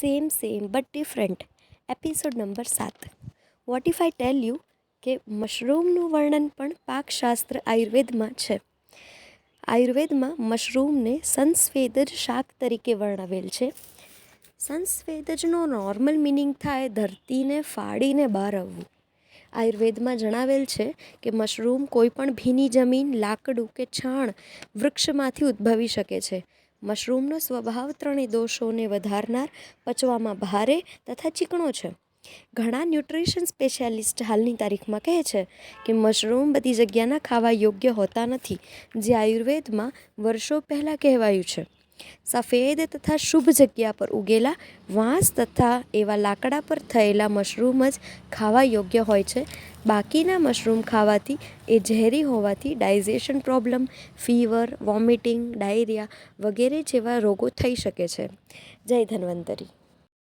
Same but different. Episode number 7. What if I tell you કે મશરૂમનું વર્ણન પણ પાકશાસ્ત્ર આયુર્વેદમાં છે. આયુર્વેદમાં મશરૂમને સંસ્વેદજ શાક તરીકે વર્ણવેલ છે. સંસ્વેદજનો નોર્મલ મિનિંગ થાય ધરતીને ફાડીને બહાર આવવું. આયુર્વેદમાં જણાવેલ છે કે મશરૂમ કોઈપણ ભીની જમીન, લાકડું કે છાણ વૃક્ષમાંથી ઉદ્ભવી શકે છે. મશરૂમનો સ્વભાવ ત્રણેય દોષોને વધારનાર, પચવામાં ભારે તથા ચીકણો છે. ઘણા ન્યુટ્રિશન સ્પેશિયાલિસ્ટ હાલની તારીખમાં કહે છે કે મશરૂમ બધી જગ્યાના ખાવા યોગ્ય હોતા નથી, જે આયુર્વેદમાં વર્ષો પહેલાં કહેવાયું છે. સફેદ તથા શુભ જગ્યા પર ઉગેલા વાંસ તથા એવા લાકડા પર થયેલા મશરૂમ જ ખાવા યોગ્ય હોય છે. બાકીના મશરૂમ ખાવાથી એ ઝેરી હોવાથી ડાઇજેશન પ્રોબ્લેમ, ફીવર, વોમિટિંગ, ડાયરિયા વગેરે જેવા રોગો થઈ શકે છે. જય ધન્વંતરી.